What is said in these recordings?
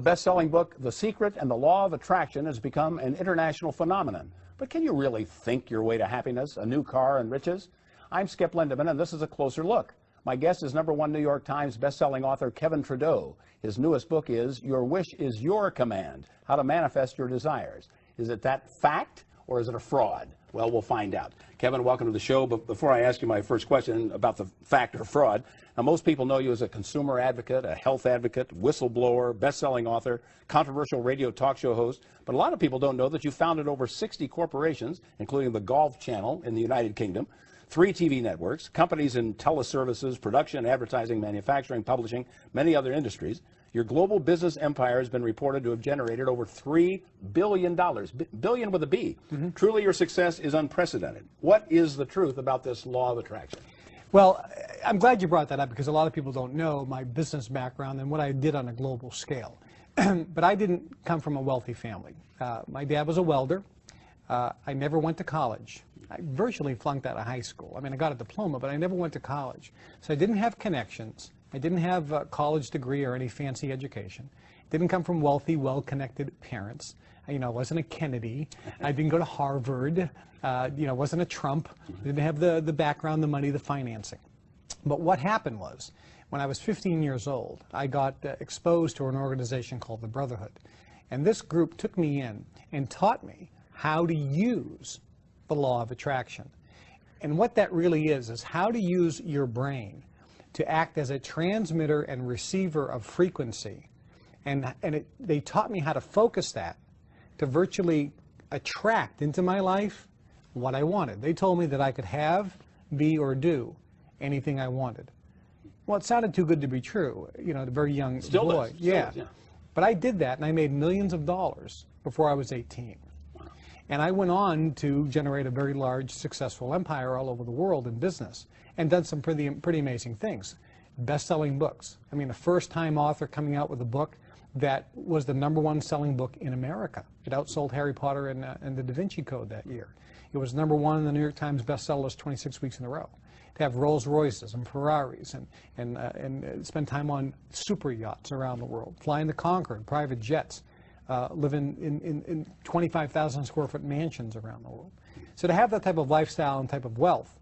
The best-selling book, The Secret and the Law of Attraction, has become an international phenomenon. But can you really think your way to happiness, a new car, and riches? I'm Skip Lindeman, and this is a closer look. My guest is #1 New York Times best-selling author Kevin Tredot. His newest book is Your Wish is Your Command, How to Manifest Your Desires. Is it that fact, or is it a fraud? Well, we'll find out. Kevin, welcome to the show. But before I ask you my first question about the fact or fraud, now most people know you as a consumer advocate, a health advocate, whistleblower, best-selling author, controversial radio talk show host. But a lot of people don't know that you founded over 60 corporations, including the Golf Channel in the United Kingdom, 3 TV networks, companies in teleservices, production, advertising, manufacturing, publishing, many other industries. Your global business empire has been reported to have generated over $3 billion, billion with a B. Truly, your success is unprecedented. What is the truth about this law of attraction? Well, I'm glad you brought that up because a lot of people don't know my business background and what I did on a global scale. But I didn't come from a wealthy family. My dad was a welder. I never went to college. I virtually flunked out of high school. I mean, I got a diploma, but I never went to college. So I didn't have connections. I didn't have a college degree or any fancy education. Didn't come from wealthy, well-connected parents. You know, I wasn't a Kennedy. I didn't go to Harvard. You know, wasn't a Trump. Didn't have the background, the money, the financing. But what happened was, when I was 15 years old, I got exposed to an organization called the Brotherhood. And this group took me in and taught me how to use the law of attraction. And what that really is how to use your brain to act as a transmitter and receiver of frequency. And they taught me how to focus that to virtually attract into my life what I wanted. They told me that I could have, be, or do anything I wanted. Well, it sounded too good to be true, you know, a very young boy. Still does. Yeah. But I did that, and I made millions of dollars before I was 18. And I went on to generate a very large, successful empire all over the world in business and done some pretty amazing things. Best-selling books. I mean, a first-time author coming out with a book that was the #1 selling book in America. It outsold Harry Potter and the Da Vinci Code that year. It was #1 in the New York Times bestseller list 26 weeks in a row. To have Rolls Royces and Ferraris and spend time on super yachts around the world, flying the Concorde, private jets. Live in 25,000 square foot mansions around the world. So to have that type of lifestyle and type of wealth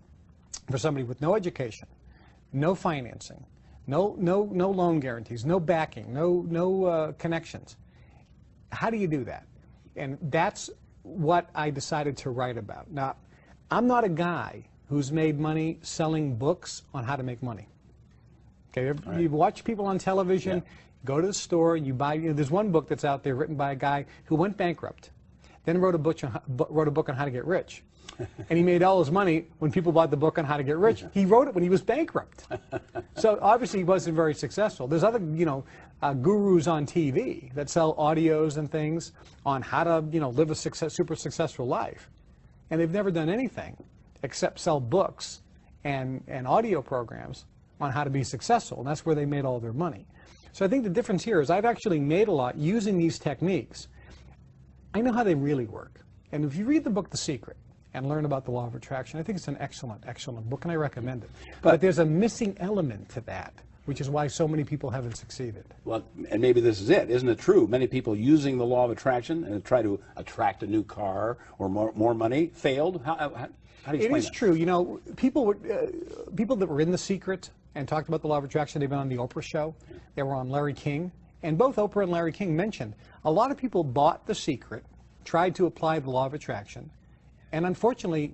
for somebody with no education, no financing, no loan guarantees, no backing, no connections, how do you do that? And that's what I decided to write about. Now, I'm not a guy who's made money selling books on how to make money. Okay, Right. You watch people on television. Yeah. Go to the store, you buy, there's one book that's out there written by a guy who went bankrupt, then wrote a book on how to get rich. And he made all his money when people bought the book on how to get rich. He wrote it when he was bankrupt. So obviously he wasn't very successful. There's other, you know, gurus on TV that sell audios and things on how to, you know, live a super successful life. And they've never done anything except sell books and audio programs on how to be successful. And that's where they made all their money. So I think the difference here is I've actually made a lot using these techniques. I know how they really work. And if you read the book The Secret and learn about the law of attraction, I think it's an excellent, excellent book, and I recommend it. But there's a missing element to that, which is why so many people haven't succeeded. Well, and maybe this is it. Isn't it true? Many people using the law of attraction and try to attract a new car or more money failed. How do you explain that? It is true. You know, people that were in The Secret and talked about the law of attraction, they've been on the Oprah show. They were on Larry King. And both Oprah and Larry King mentioned a lot of people bought The Secret, tried to apply the law of attraction, and unfortunately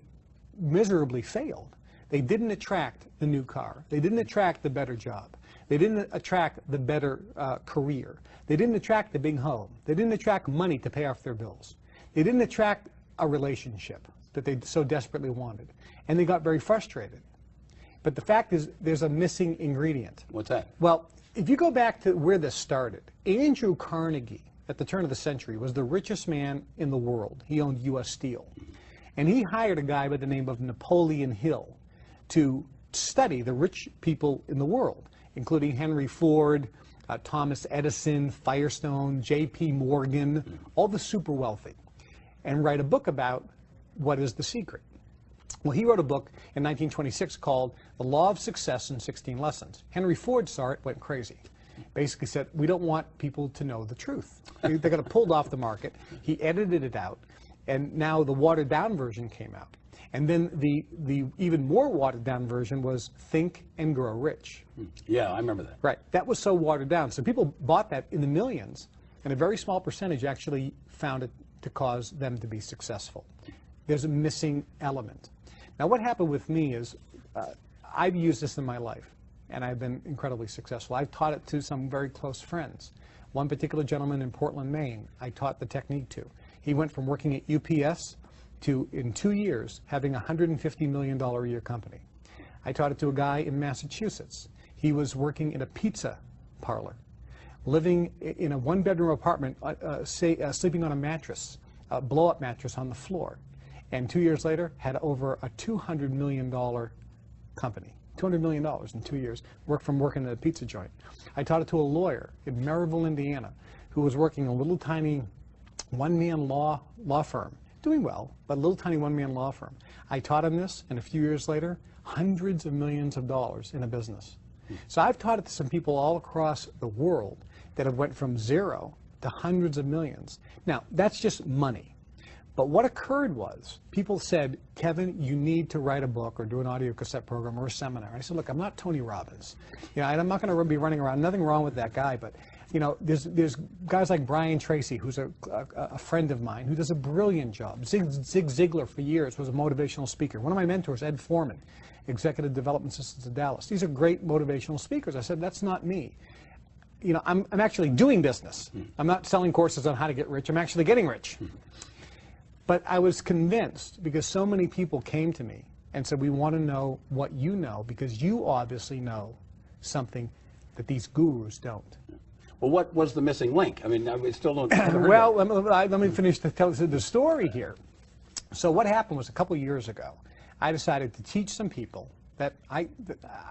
miserably failed. They didn't attract the new car. They didn't attract the better job. They didn't attract the better career. They didn't attract the big home. They didn't attract money to pay off their bills. They didn't attract a relationship that they so desperately wanted. And they got very frustrated. But the fact is, there's a missing ingredient. What's that? Well, if you go back to where this started, Andrew Carnegie, at the turn of the century, was the richest man in the world. He owned U.S. Steel. And he hired a guy by the name of Napoleon Hill to study the rich people in the world, including Henry Ford, Thomas Edison, Firestone, J.P. Morgan, all the super wealthy, and write a book about what is the secret. Well, he wrote a book in 1926 called The Law of Success in 16 Lessons. Henry Ford saw it, went crazy. basically said, we don't want people to know the truth. They got it pulled off the market. He edited it out, and now the watered down version came out. And then the even more watered down version was Think and Grow Rich. Yeah, I remember that. Right. That was so watered down. So people bought that in the millions, and a very small percentage actually found it to cause them to be successful. There's a missing element. Now, what happened with me is I've used this in my life, and I've been incredibly successful. I've taught it to some very close friends. One particular gentleman in Portland, Maine, I taught the technique to. He went from working at UPS to, in 2 years, having a $150 million a year company. I taught it to a guy in Massachusetts. He was working in a pizza parlor, living in a one-bedroom apartment, sleeping on a mattress, a blow-up mattress on the floor. And 2 years later, had over a $200 million company. $200 million in 2 years, working at a pizza joint. I taught it to a lawyer in Maryville, Indiana, who was working a little tiny one-man law firm. Doing well, but a little tiny one-man law firm. I taught him this, and a few years later, hundreds of millions of dollars in a business. So I've taught it to some people all across the world that have went from zero to hundreds of millions. Now, that's just money. But what occurred was, people said, Kevin, you need to write a book or do an audio cassette program or a seminar. I said, look, I'm not Tony Robbins. You know, I'm not going to be running around. Nothing wrong with that guy, but you know, there's guys like Brian Tracy, who's a friend of mine, who does a brilliant job. Zig Ziglar, for years, was a motivational speaker. One of my mentors, Ed Foreman, Executive Development Systems of Dallas. These are great motivational speakers. I said, that's not me. You know, I'm actually doing business. I'm not selling courses on how to get rich. I'm actually getting rich. But I was convinced, because so many people came to me and said, we want to know what you know, because you obviously know something that these gurus don't. Well, what was the missing link? I mean, we still don't. Well, let me finish to tell the story here. So what happened was, a couple years ago, I decided to teach some people that I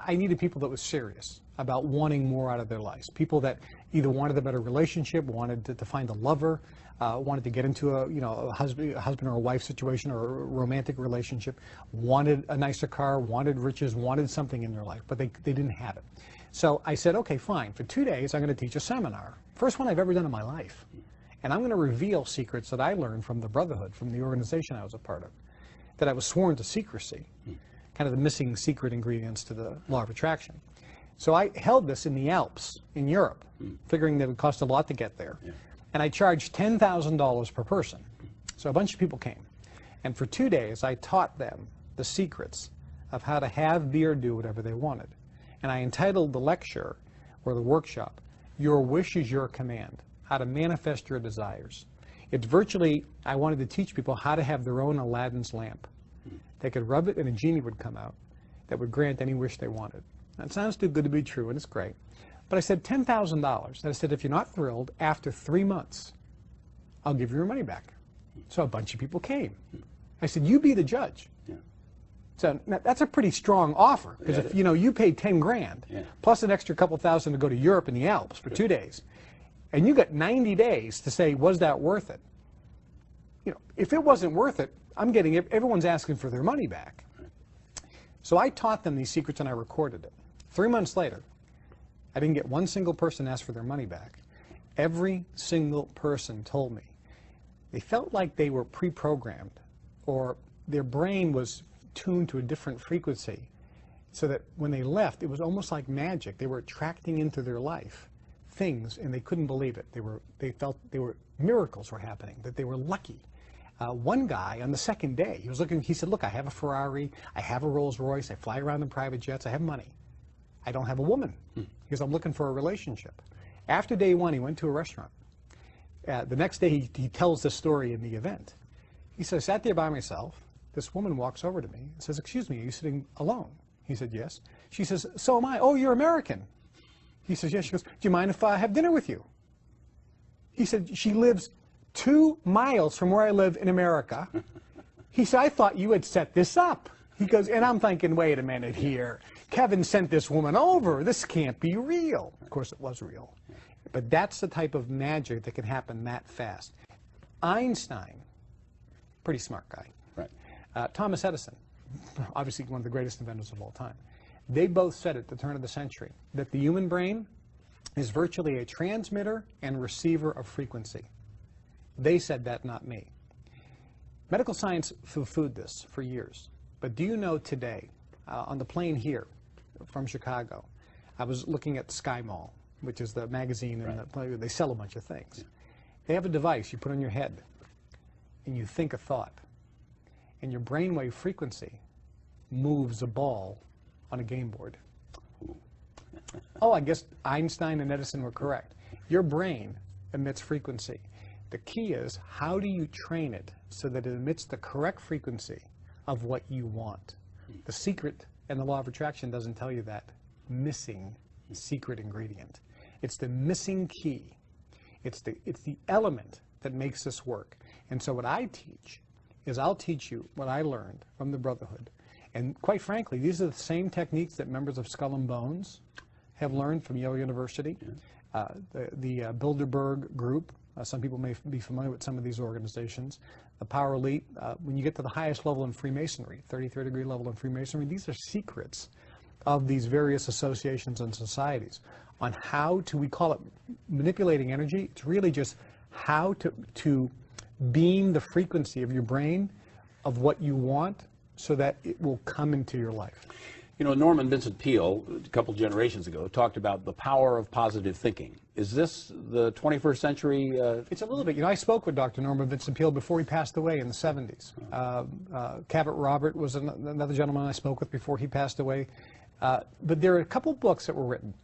needed people that was serious about wanting more out of their lives. People that either wanted a better relationship, wanted to find a lover, wanted to get into a husband or a wife situation or a romantic relationship, wanted a nicer car, wanted riches, wanted something in their life, but they didn't have it. So I said, okay, fine. For 2 days, I'm going to teach a seminar. First one I've ever done in my life. And I'm going to reveal secrets that I learned from the Brotherhood, from the organization I was a part of, that I was sworn to secrecy, kind of the missing secret ingredients to the law of attraction. So I held this in the Alps in Europe, figuring that it would cost a lot to get there. And I charged $10,000 per person. So a bunch of people came. And for 2 days, I taught them the secrets of how to have, be, or do whatever they wanted. And I entitled the lecture, or the workshop, Your Wish is Your Command, How to Manifest Your Desires. It's virtually, I wanted to teach people how to have their own Aladdin's lamp. They could rub it and a genie would come out that would grant any wish they wanted. That sounds too good to be true, and it's great. But I said $10,000. And I said, if you're not thrilled, after 3 months, I'll give you your money back. So a bunch of people came. I said, you be the judge. So that's a pretty strong offer, because if you paid 10 grand plus an extra couple thousand to go to Europe in the Alps for 2 days, and you got 90 days to say, was that worth it? You know, if it wasn't worth it, everyone's asking for their money back. So I taught them these secrets and I recorded it. 3 months later, I didn't get one single person ask for their money back. Every single person told me they felt like they were pre-programmed, or their brain was tuned to a different frequency, so that when they left, it was almost like magic. They were attracting into their life things, and they couldn't believe it. They felt miracles were happening, that they were lucky. One guy, on the second day, he said, look, I have a Ferrari, I have a Rolls Royce, I fly around in private jets, I have money. I don't have a woman, because I'm looking for a relationship. After day one, he went to a restaurant. The next day, he tells the story in the event. He says, I sat there by myself. This woman walks over to me and says, excuse me, are you sitting alone? He said, yes. She says, so am I. Oh, you're American. He says, yes. She goes, do you mind if I have dinner with you? He said, she lives 2 miles from where I live in America. He said, I thought you had set this up. He goes, and I'm thinking, wait a minute here. Kevin sent this woman over. This can't be real. Of course, it was real. But that's the type of magic that can happen that fast. Einstein, pretty smart guy. Thomas Edison, obviously one of the greatest inventors of all time. They both said at the turn of the century that the human brain is virtually a transmitter and receiver of frequency. They said that, not me. Medical science poo-pooed this for years. But do you know today, on the plane here from Chicago, I was looking at Sky Mall, which is the magazine, and they sell a bunch of things. Yeah. They have a device you put on your head, and you think a thought, and your brainwave frequency moves a ball on a game board. Oh, I guess Einstein and Edison were correct. Your brain emits frequency. The key is, how do you train it so that it emits the correct frequency of what you want? The secret and the law of attraction doesn't tell you that missing secret ingredient. It's the missing key. It's the element that makes this work. And so what I teach is I'll teach you what I learned from the Brotherhood. And quite frankly, these are the same techniques that members of Skull and Bones have learned from Yale University. The Bilderberg Group, some people may be familiar with some of these organizations. The Power Elite, when you get to the highest level in Freemasonry, 33rd degree level in Freemasonry, these are secrets of these various associations and societies on how to, we call it manipulating energy. It's really just how to beam the frequency of your brain of what you want so that it will come into your life. You know, Norman Vincent Peale, a couple generations ago, talked about the power of positive thinking. Is this the 21st century? It's a little bit. You know, I spoke with Dr. Norman Vincent Peale before he passed away in the 70s. Cabot Robert was another gentleman I spoke with before he passed away. But there are a couple books that were written.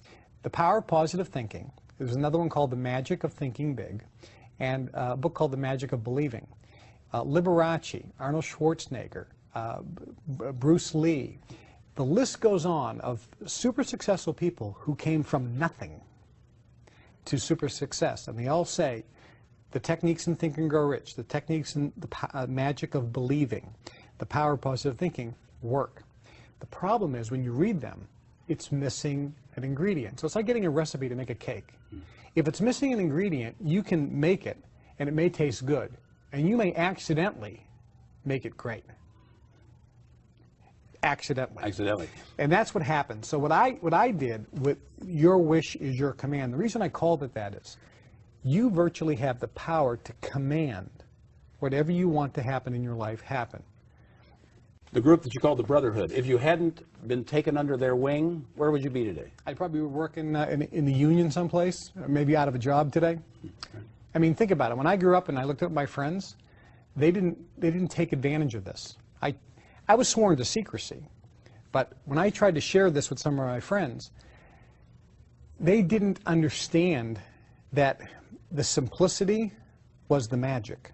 The Power of Positive Thinking. There's another one called The Magic of Thinking Big, and a book called The Magic of Believing. Liberace, Arnold Schwarzenegger, Bruce Lee. The list goes on of super successful people who came from nothing to super success. And they all say the techniques in Think and Grow Rich, the techniques in the magic of believing, the power of positive thinking work. The problem is when you read them, it's missing an ingredient. So it's like getting a recipe to make a cake. If it's missing an ingredient, you can make it and it may taste good. And you may accidentally make it great. Accidentally. And that's what happened. So what I did with Your Wish is Your Command, the reason I called it that is you virtually have the power to command whatever you want to happen in your life happen. The group that you called the Brotherhood, if you hadn't been taken under their wing, where would you be today? I'd probably be working in the union someplace, or maybe out of a job today. I mean, think about it. When I grew up and I looked at my friends, they didn't take advantage of this. I was sworn to secrecy, but when I tried to share this with some of my friends, they didn't understand that the simplicity was the magic.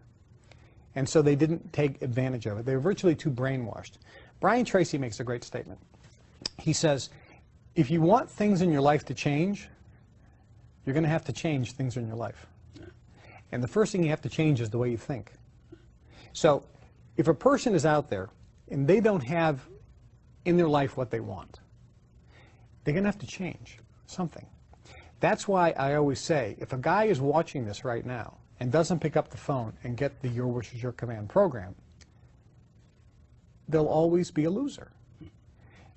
And so they didn't take advantage of it. They were virtually too brainwashed. Brian Tracy makes a great statement. He says, if you want things in your life to change, you're going to have to change things in your life. And the first thing you have to change is the way you think. So if a person is out there and they don't have in their life what they want, they're going to have to change something. That's why I always say, if a guy is watching this right now and doesn't pick up the phone and get the Your Wish is Your Command program, they'll always be a loser.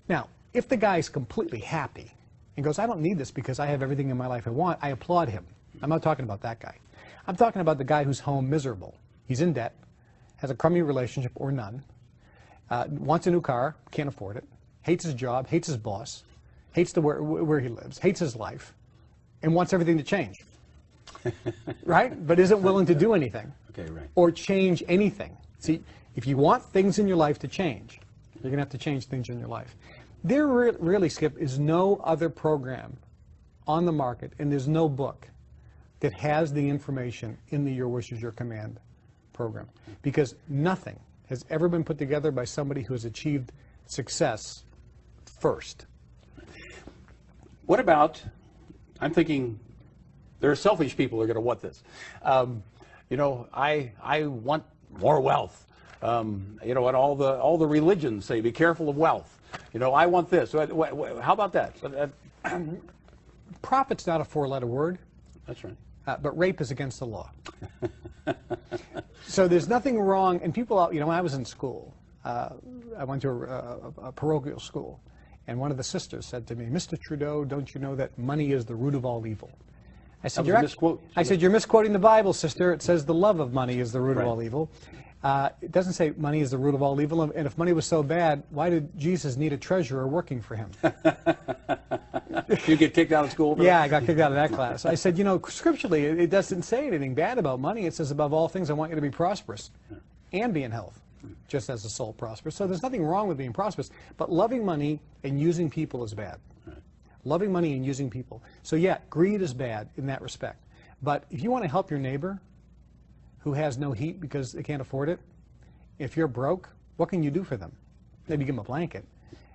Now, if the guy is completely happy and goes, I don't need this because I have everything in my life I want, I applaud him. I'm not talking about that guy. I'm talking about the guy who's home miserable. He's in debt, has a crummy relationship or none, wants a new car, can't afford it, hates his job, hates his boss, hates where he lives, hates his life, and wants everything to change. Right? But isn't willing to do anything. Okay, right. Or change anything. See, if you want things in your life to change, you're going to have to change things in your life. There really, Skip, is no other program on the market, and there's no book that has the information in the Your Wish is Your Command program. Because nothing has ever been put together by somebody who has achieved success first. What about, I'm thinking, there are selfish people who are going to want this. You know, I want more wealth. You know, and all the religions say, be careful of wealth. You know, I want this. How about that? Profit's not a four-letter word. That's right. But rape is against the law. So there's nothing wrong. And people, you know, when I was in school, I went to a parochial school. And one of the sisters said to me, "Mr. Trudeau, don't you know that money is the root of all evil?" I said, That was a misquote. I said, "You're misquoting the Bible, sister. It says the love of money is the root of all evil. It doesn't say money is the root of all evil. And if money was so bad, why did Jesus need a treasurer working for him?" You get kicked out of school? Bro? Yeah, I got kicked out of that class. I said, you know, scripturally, it doesn't say anything bad about money. It says, above all things, I want you to be prosperous and be in health, just as the soul prospers. So there's nothing wrong with being prosperous, but loving money and using people is bad. Loving money and using people. So yeah, greed is bad in that respect. But if you want to help your neighbor who has no heat because they can't afford it, if you're broke, what can you do for them? Maybe give them a blanket.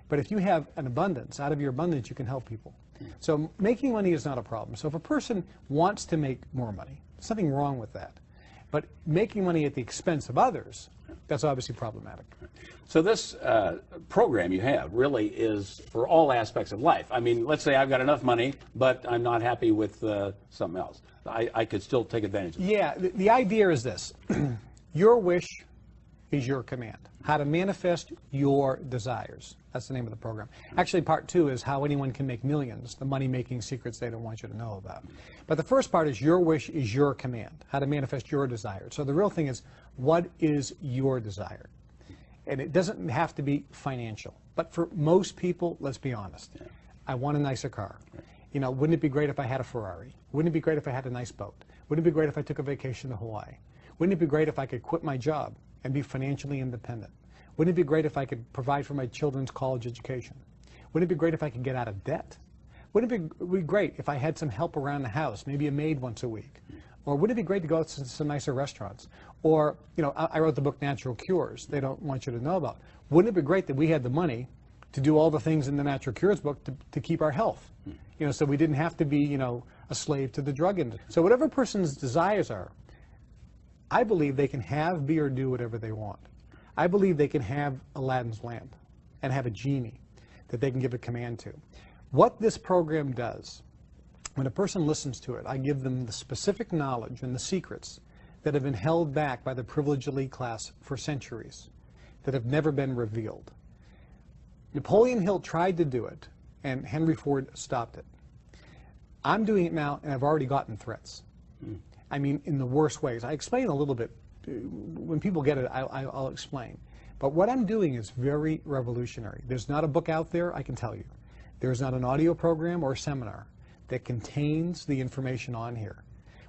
But if you have an abundance, out of your abundance, you can help people. So making money is not a problem. So if a person wants to make more money, there's nothing wrong with that. But making money at the expense of others, that's obviously problematic. So this program you have really is for all aspects of life. I mean, let's say I've got enough money, but I'm not happy with something else. I could still take advantage of it. Yeah, the idea is this. Your wish is your command. How to manifest your desires. That's the name of the program. Actually, part 2 is how anyone can make millions, the money-making secrets they don't want you to know about. But the first part is your wish is your command, how to manifest your desire. So the real thing is, what is your desire? And it doesn't have to be financial. But for most people, let's be honest, I want a nicer car. You know, wouldn't it be great if I had a Ferrari? Wouldn't it be great if I had a nice boat? Wouldn't it be great if I took a vacation to Hawaii? Wouldn't it be great if I could quit my job and be financially independent? Wouldn't it be great if I could provide for my children's college education? Wouldn't it be great if I could get out of debt? Wouldn't it be great if I had some help around the house, maybe a maid once a week? Or wouldn't it be great to go out to some nicer restaurants? Or, you know, I wrote the book Natural Cures they don't want you to know about. Wouldn't it be great that we had the money to do all the things in the Natural Cures book to keep our health? You know, so we didn't have to be, you know, a slave to the drug industry. So whatever a person's desires are, I believe they can have, be, or do whatever they want. I believe they can have Aladdin's lamp and have a genie that they can give a command to. What this program does, when a person listens to it, I give them the specific knowledge and the secrets that have been held back by the privileged elite class for centuries, that have never been revealed. Napoleon Hill tried to do it, and Henry Ford stopped it. I'm doing it now, and I've already gotten threats. I mean, in the worst ways. I explain a little bit. When people get it, I'll explain. But what I'm doing is very revolutionary. There's not a book out there, I can tell you. There's not an audio program or a seminar that contains the information on here.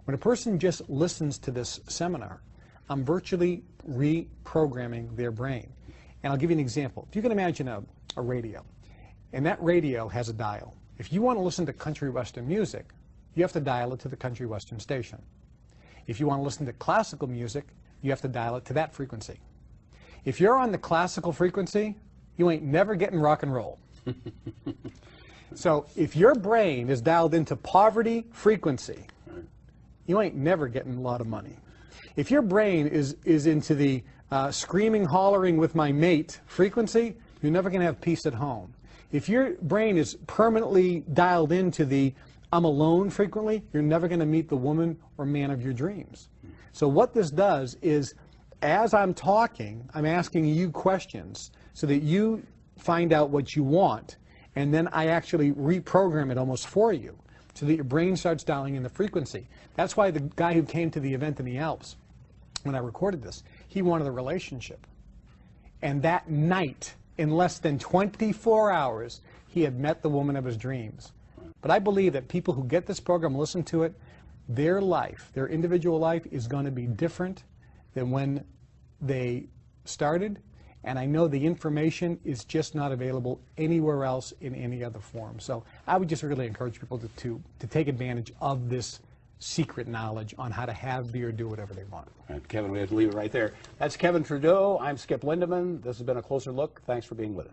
When a person just listens to this seminar, I'm virtually reprogramming their brain. And I'll give you an example. If you can imagine a radio, and that radio has a dial. If you want to listen to country western music, you have to dial it to the country western station. If you want to listen to classical music, you have to dial it to that frequency. If you're on the classical frequency, you ain't never getting rock and roll. So if your brain is dialed into poverty frequency, you ain't never getting a lot of money. If your brain is into the screaming, hollering with my mate frequency, you're never going to have peace at home. If your brain is permanently dialed into the I'm alone frequently, you're never going to meet the woman or man of your dreams. So what this does is, as I'm talking, I'm asking you questions so that you find out what you want, and then I actually reprogram it almost for you so that your brain starts dialing in the frequency. That's why the guy who came to the event in the Alps, when I recorded this, he wanted a relationship. And that night, in less than 24 hours, he had met the woman of his dreams. But I believe that people who get this program, listen to it, their life, their individual life is going to be different than when they started. And I know the information is just not available anywhere else in any other form. So I would just really encourage people to take advantage of this secret knowledge on how to have, be, or do whatever they want. All right, Kevin, we have to leave it right there. That's Kevin Trudeau. I'm Skip Lindeman. This has been A Closer Look. Thanks for being with us.